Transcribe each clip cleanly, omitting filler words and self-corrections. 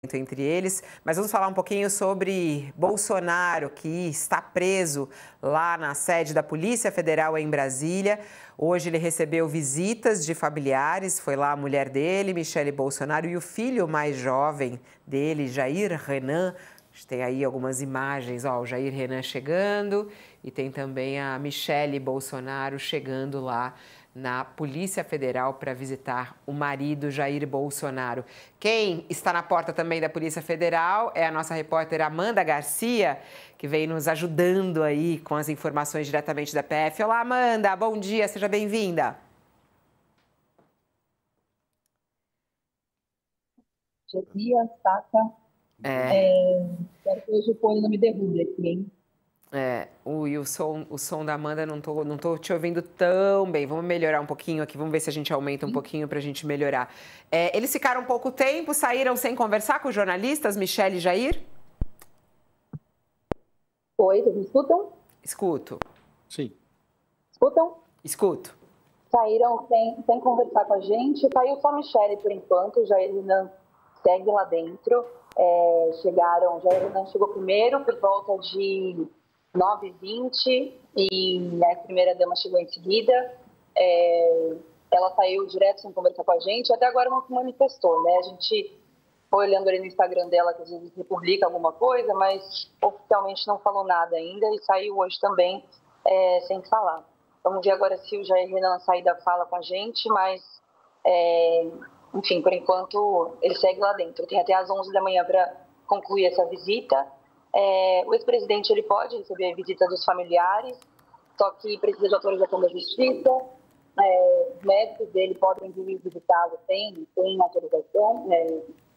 entre eles, mas vamos falar um pouquinho sobre Bolsonaro, que está preso lá na sede da Polícia Federal em Brasília. Hoje ele recebeu visitas de familiares, foi lá a mulher dele, Michele Bolsonaro, e o filho mais jovem dele, Jair Renan. A gente tem aí algumas imagens, ó, o Jair Renan chegando e tem também a Michele Bolsonaro chegando lá na Polícia Federal para visitar o marido Jair Bolsonaro. Quem está na porta também da Polícia Federal é a nossa repórter Amanda Garcia, que vem nos ajudando aí com as informações diretamente da PF. Olá, Amanda, bom dia, seja bem-vinda. Bom dia, Saca. Espero que hoje o fone não me derrube aqui, hein? O som da Amanda, não tô te ouvindo tão bem. Vamos melhorar um pouquinho aqui, vamos ver se a gente aumenta um pouquinho para a gente melhorar. Eles ficaram pouco tempo, saíram sem conversar com os jornalistas, Michele e Jair? Oi, vocês me escutam? Escuto. Sim. Escutam? Escuto. Saíram sem conversar com a gente. Saiu só a Michele por enquanto, o Jair Renan segue lá dentro. Jair Renan chegou primeiro por volta de 9h20 e a primeira-dama chegou em seguida. Ela saiu direto sem conversar com a gente, até agora não se manifestou, né? A gente foi olhando ali no Instagram dela, que às vezes publica alguma coisa, mas oficialmente não falou nada ainda e saiu hoje também sem falar. Vamos ver agora se o Jair Renan sair da fala com a gente, mas, enfim, por enquanto ele segue lá dentro. Tem até às 11 da manhã para concluir essa visita. O ex-presidente ele pode receber a visita dos familiares, só que precisa de autorização da justiça. Os médicos dele podem vir visitá-lo, tem autorização,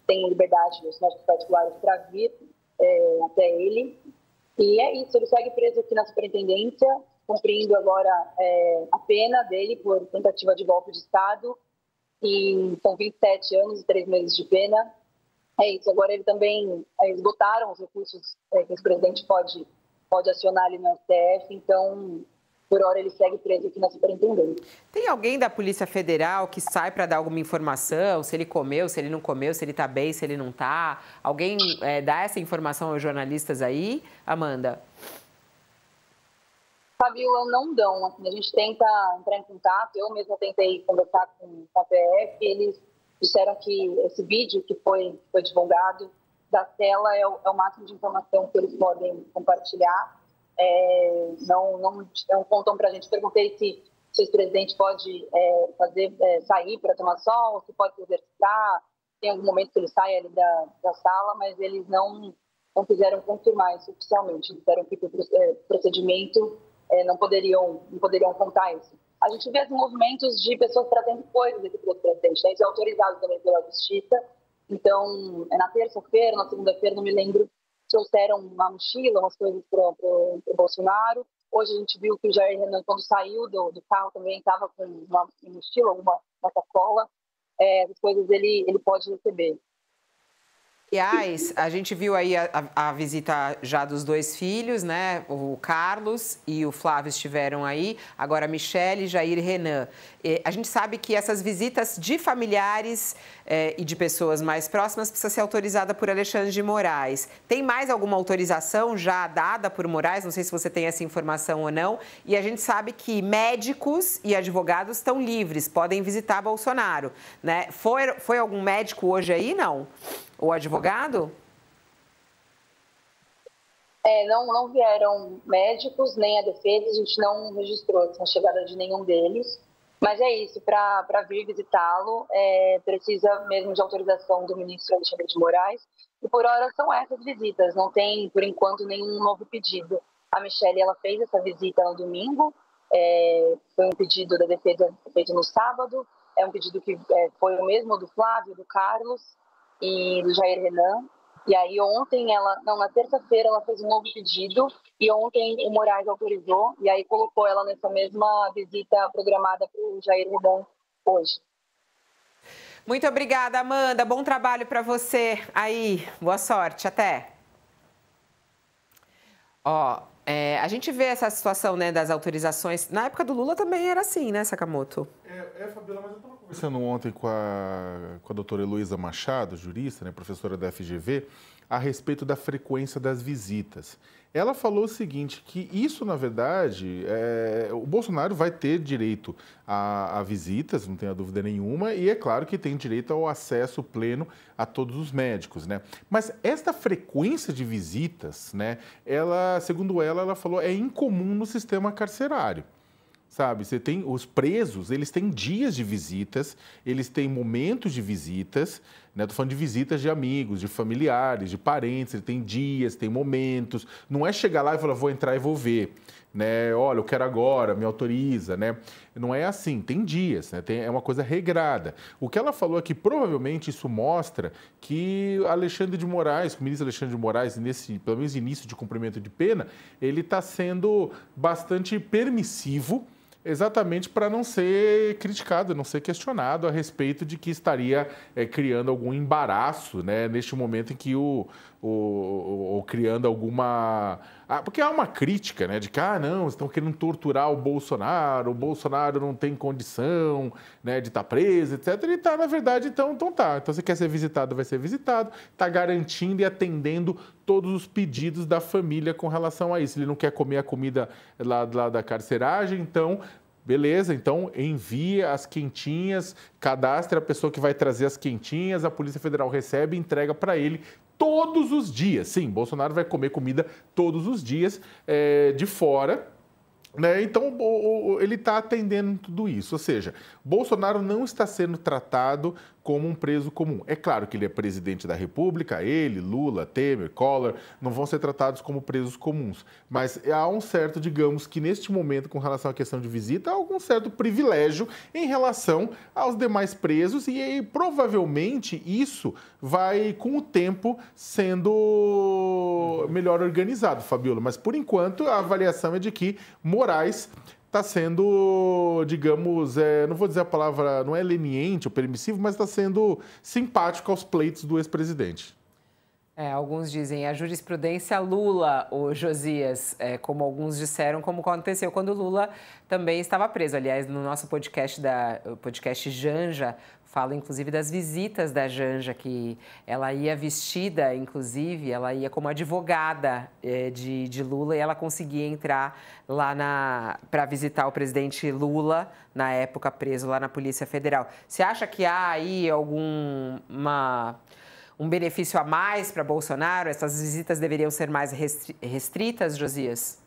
tem liberdade dos médicos particulares para vir até ele. E é isso, ele segue preso aqui na superintendência, cumprindo agora a pena dele por tentativa de golpe de Estado, e são 27 anos e 3 meses de pena. É isso, agora ele também esgotaram os recursos que o presidente pode acionar ali no STF, então, por hora, ele segue preso aqui na superintendência. Tem alguém da Polícia Federal que sai para dar alguma informação, se ele comeu, se ele não comeu, se ele está bem, se ele não está? Alguém dá essa informação aos jornalistas aí, Amanda? Fabiola, não dão. Assim, a gente tenta entrar em contato, eu mesma tentei conversar com a PF, eles disseram que esse vídeo que foi divulgado da tela é o máximo de informação que eles podem compartilhar. Não contam para a gente. Perguntei se o ex-presidente pode sair para tomar sol, se pode se exercitar. Tem algum momento que ele sai ali da sala, mas eles não quiseram confirmar isso oficialmente. Disseram que o procedimento não poderiam contar isso. A gente vê movimentos de pessoas trazendo coisas aqui para o presidente, né? Isso é autorizado também pela Justiça. Então, na terça-feira, na segunda-feira, não me lembro, trouxeram uma mochila, umas coisas para o Bolsonaro. Hoje a gente viu que o Jair Renan, quando saiu do carro, também estava com uma mochila, uma sacola. As coisas ele pode receber. Aliás, a gente viu aí a visita já dos dois filhos, né? O Carlos e o Flávio estiveram aí, agora a Michele, Jair e Renan. A gente sabe que essas visitas de familiares e de pessoas mais próximas precisa ser autorizada por Alexandre de Moraes. Tem mais alguma autorização já dada por Moraes? Não sei se você tem essa informação ou não. E a gente sabe que médicos e advogados estão livres, podem visitar Bolsonaro, né? Foi algum médico hoje aí? Não? O advogado? Não vieram médicos, nem a defesa, a gente não registrou a chegada de nenhum deles. Mas é isso, para vir visitá-lo, precisa mesmo de autorização do ministro Alexandre de Moraes. E por hora são essas visitas, não tem, por enquanto, nenhum novo pedido. A Michele, ela fez essa visita no domingo, foi um pedido da defesa feito no sábado, é um pedido que foi o mesmo do Flávio, do Carlos e do Jair Renan. E aí na terça-feira ela fez um novo pedido e ontem o Moraes autorizou e aí colocou ela nessa mesma visita programada para o Jair Renan hoje. Muito obrigada, Amanda. Bom trabalho para você aí. Boa sorte. Até. A gente vê essa situação, né, das autorizações. Na época do Lula também era assim, né, Sakamoto? Fabiola, mas eu estava conversando Conversando ontem com a doutora Heloísa Machado, jurista, né, professora da FGV, a respeito da frequência das visitas. Ela falou o seguinte, que isso, na verdade, o Bolsonaro vai ter direito a visitas, não tenha dúvida nenhuma, e é claro que tem direito ao acesso pleno a todos os médicos, né? Mas esta frequência de visitas, né, segundo ela falou, é incomum no sistema carcerário. Sabe, você tem os presos, eles têm dias de visitas, eles têm momentos de visitas, né? Tô falando de visitas de amigos, de familiares, de parentes, ele tem dias, tem momentos. Não é chegar lá e falar, vou entrar e vou ver, né? Olha, eu quero agora, me autoriza, né? Não é assim, tem dias, né? É uma coisa regrada. O que ela falou é que provavelmente isso mostra que Alexandre de Moraes, o ministro Alexandre de Moraes, pelo menos início de cumprimento de pena, ele está sendo bastante permissivo, exatamente para não ser criticado, não ser questionado a respeito de que estaria criando algum embaraço, né, neste momento em que ou criando alguma... porque há uma crítica, né, de que, não, estão querendo torturar o Bolsonaro não tem condição, né, de estar preso, etc. E tá, na verdade, então tá. Então, você quer ser visitado, vai ser visitado, está garantindo e atendendo todos os pedidos da família com relação a isso. Ele não quer comer a comida lá da carceragem, então... Beleza, então envia as quentinhas, cadastre a pessoa que vai trazer as quentinhas, a Polícia Federal recebe e entrega para ele todos os dias. Sim, Bolsonaro vai comer comida todos os dias de fora, né? Então, ele está atendendo tudo isso. Ou seja, Bolsonaro não está sendo tratado como um preso comum. É claro que ele é presidente da República, ele, Lula, Temer, Collor, não vão ser tratados como presos comuns. Mas há um certo, digamos que neste momento, com relação à questão de visita, há algum certo privilégio em relação aos demais presos e provavelmente isso vai, com o tempo, sendo melhor organizado, Fabiola. Mas, por enquanto, a avaliação é de que Moraes está sendo, digamos, não vou dizer a palavra, não é leniente ou permissivo, mas está sendo simpático aos pleitos do ex-presidente. Alguns dizem a jurisprudência Lula, o Josias, como alguns disseram, como aconteceu quando Lula também estava preso. Aliás, no nosso podcast Janja, fala inclusive das visitas da Janja, que ela ia vestida, inclusive, ela ia como advogada de Lula e ela conseguia entrar lá para visitar o presidente Lula, na época preso lá na Polícia Federal. Você acha que há aí um benefício a mais para Bolsonaro? Essas visitas deveriam ser mais restritas, Josias?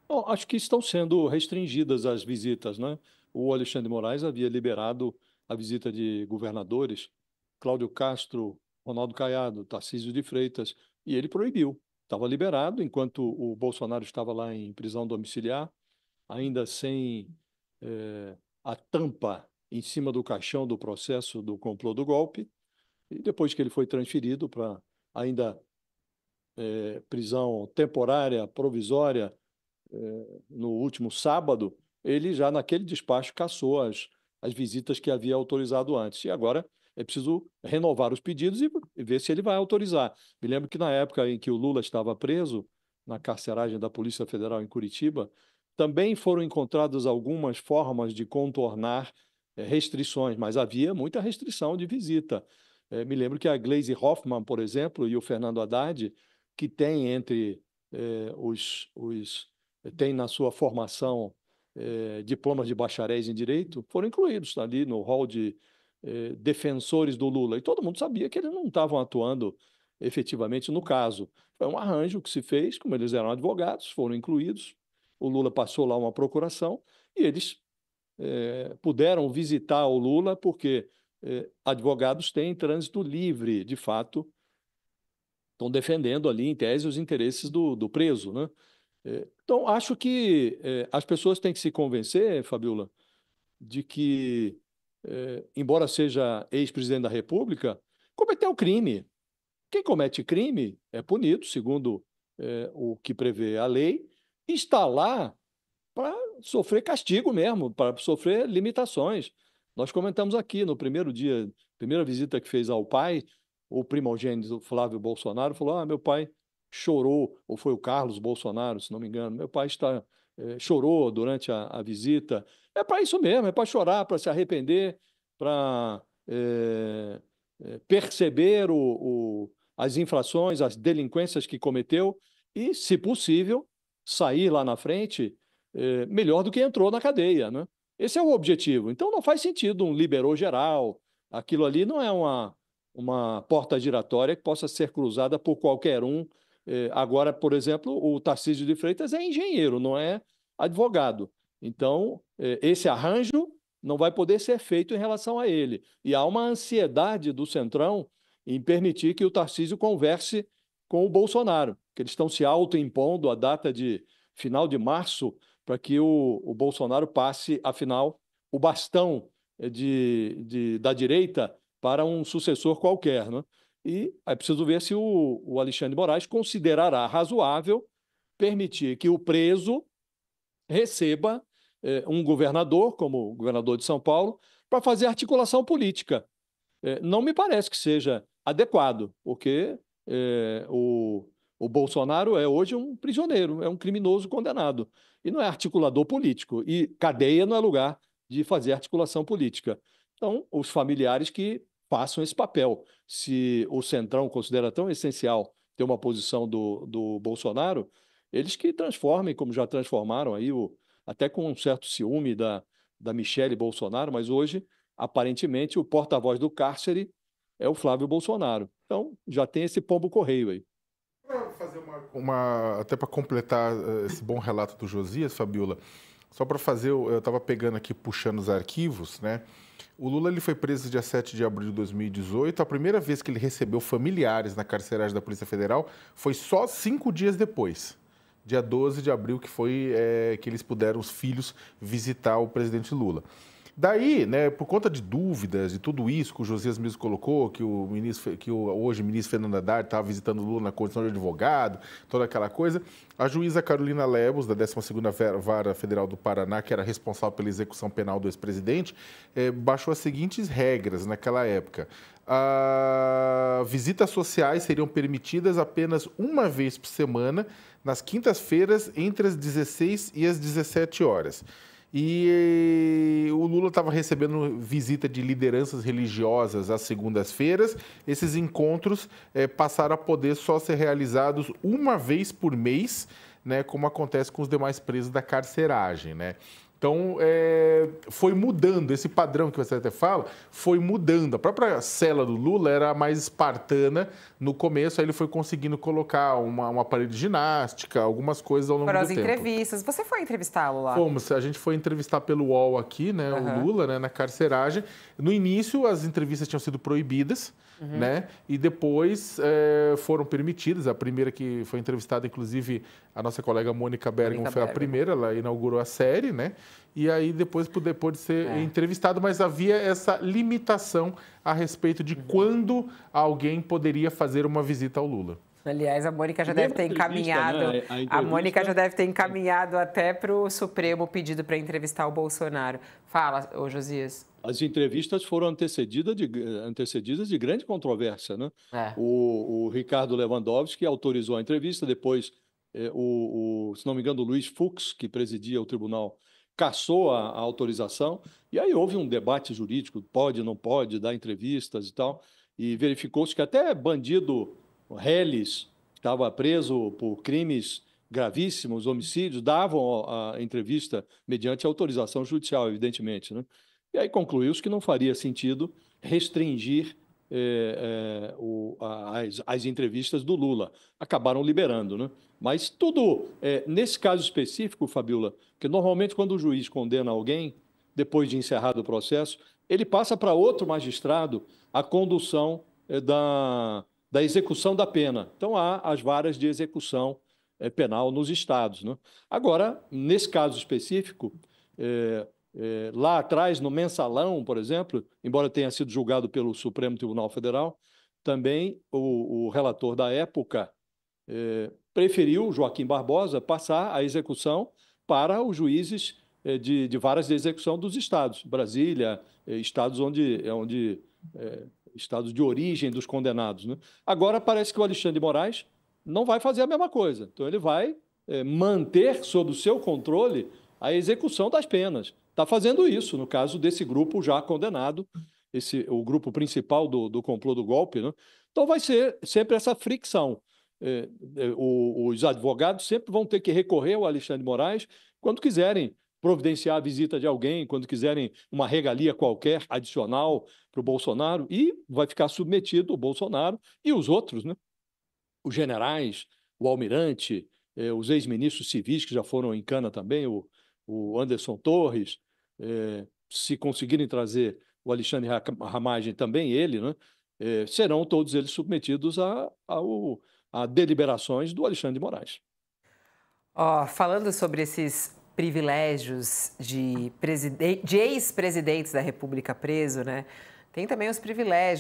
Bom, acho que estão sendo restringidas as visitas, né? O Alexandre de Moraes havia liberado a visita de governadores, Cláudio Castro, Ronaldo Caiado, Tarcísio de Freitas, e ele proibiu. Estava liberado enquanto o Bolsonaro estava lá em prisão domiciliar, ainda sem a tampa em cima do caixão do processo do complô do golpe, e depois que ele foi transferido para ainda prisão temporária, provisória, no último sábado, ele já naquele despacho cassou as visitas que havia autorizado antes. E agora é preciso renovar os pedidos e ver se ele vai autorizar. Me lembro que na época em que o Lula estava preso, na carceragem da Polícia Federal em Curitiba, também foram encontradas algumas formas de contornar restrições, mas havia muita restrição de visita. Me lembro que a Gleisi Hoffmann, por exemplo, e o Fernando Haddad, que tem entre tem na sua formação diplomas de bacharéis em Direito, foram incluídos ali no hall de defensores do Lula. E todo mundo sabia que eles não estavam atuando efetivamente no caso. Foi um arranjo que se fez, como eles eram advogados, foram incluídos. O Lula passou lá uma procuração e eles puderam visitar o Lula porque advogados têm trânsito livre, de fato, estão defendendo ali, em tese, os interesses do preso, né? Então, acho que as pessoas têm que se convencer, Fabiola, de que, embora seja ex-presidente da República, cometeu crime. Quem comete crime é punido, segundo o que prevê a lei, e está lá para sofrer castigo mesmo, para sofrer limitações. Nós comentamos aqui no primeiro dia, primeira visita que fez ao pai, o primogênito Flávio Bolsonaro falou: meu pai chorou, ou foi o Carlos Bolsonaro, se não me engano, meu pai chorou durante a visita. É para isso mesmo, é para chorar, para se arrepender. para perceber as infrações, as delinquências que cometeu e, se possível, sair lá na frente melhor do que entrou na cadeia, né? Esse é o objetivo. Então, não faz sentido um liberou geral. Aquilo ali não é uma porta giratória que possa ser cruzada por qualquer um. Agora, por exemplo, o Tarcísio de Freitas é engenheiro, não é advogado. Então, esse arranjo não vai poder ser feito em relação a ele. E há uma ansiedade do Centrão em permitir que o Tarcísio converse com o Bolsonaro, que eles estão se autoimpondo a data de final de março para que o Bolsonaro passe, afinal, o bastão da direita para um sucessor qualquer, né? E é preciso ver se o Alexandre de Moraes considerará razoável permitir que o preso receba um governador, como o governador de São Paulo, para fazer articulação política. Não me parece que seja adequado, porque o Bolsonaro é hoje um prisioneiro, é um criminoso condenado, e não é articulador político, e cadeia não é lugar de fazer articulação política. Então, os familiares que façam esse papel. Se o Centrão considera tão essencial ter uma posição do Bolsonaro, eles que transformem, como já transformaram aí, até com um certo ciúme da Michele Bolsonaro, mas hoje, aparentemente, o porta-voz do cárcere é o Flávio Bolsonaro. Então, já tem esse pombo-correio aí. Para fazer até para completar esse bom relato do Josias, Fabiola, só para fazer, eu estava pegando aqui, puxando os arquivos, né? O Lula ele foi preso dia 7 de abril de 2018. A primeira vez que ele recebeu familiares na carceragem da Polícia Federal foi só 5 dias depois, dia 12 de abril, que foi que eles puderam, os filhos, visitar o presidente Lula. Daí, né, por conta de dúvidas e tudo isso que o Josias mesmo colocou, que hoje o ministro Fernando Haddad estava visitando o Lula na condição de advogado, toda aquela coisa, a juíza Carolina Lebos, da 12ª Vara Federal do Paraná, que era responsável pela execução penal do ex-presidente, baixou as seguintes regras naquela época. Visitas sociais seriam permitidas apenas uma vez por semana, nas quintas-feiras, entre as 16 e as 17 horas. E o Lula estava recebendo visita de lideranças religiosas às segundas-feiras. Esses encontros passaram a poder só ser realizados uma vez por mês, né, como acontece com os demais presos da carceragem, né? Então, foi mudando, esse padrão que você até fala, foi mudando. A própria cela do Lula era mais espartana no começo, aí ele foi conseguindo colocar um aparelho de ginástica, algumas coisas ao longo do tempo. Foram as entrevistas. Você foi entrevistá-lo lá? Fomos, a gente foi entrevistar pelo UOL aqui, né, o Lula, né, na carceragem. No início, as entrevistas tinham sido proibidas, né, e depois foram permitidas. A primeira que foi entrevistada, inclusive, a nossa colega Mônica Bergamo foi a primeira, ela inaugurou a série, né, e aí depois pôde ser entrevistado, mas havia essa limitação a respeito de quando alguém poderia fazer uma visita ao Lula. Aliás, a Mônica já deve ter encaminhado. Né? A Mônica já deve ter encaminhado até para o Supremo o pedido para entrevistar o Bolsonaro. Fala, Josias. As entrevistas foram antecedidas de grande controvérsia, né? O Ricardo Lewandowski autorizou a entrevista, depois se não me engano, o Luiz Fux, que presidia o tribunal, cassou a autorização, e aí houve um debate jurídico, pode, não pode, dar entrevistas e tal, e verificou-se que até bandido Reles, que estava preso por crimes gravíssimos, homicídios, davam a entrevista mediante autorização judicial, evidentemente, né? E aí concluiu-se que não faria sentido restringir as entrevistas do Lula. Acabaram liberando, né? Mas tudo, nesse caso específico, Fabiola, que normalmente quando o juiz condena alguém, depois de encerrado o processo, ele passa para outro magistrado a condução da execução da pena. Então, há as varas de execução penal nos estados, né? Agora, nesse caso específico, lá atrás, no Mensalão, por exemplo, embora tenha sido julgado pelo Supremo Tribunal Federal, também o relator da época preferiu, Joaquim Barbosa, passar a execução para os juízes de varas de execução dos estados. Brasília, estados estados de origem dos condenados, né? Agora parece que o Alexandre de Moraes não vai fazer a mesma coisa. Então ele vai manter sob o seu controle a execução das penas. Está fazendo isso, no caso desse grupo já condenado, o grupo principal do complô do golpe, né? Então vai ser sempre essa fricção. Os advogados sempre vão ter que recorrer ao Alexandre de Moraes quando quiserem providenciar a visita de alguém, quando quiserem uma regalia qualquer adicional para o Bolsonaro, e vai ficar submetido o Bolsonaro e os outros, né? Os generais, o almirante, os ex-ministros civis que já foram em cana também, o Anderson Torres, se conseguirem trazer o Alexandre Ramagem também, ele, né? Serão todos eles submetidos a deliberações do Alexandre de Moraes. Falando sobre esses privilégios de ex-presidentes da República preso, né? Tem também os privilégios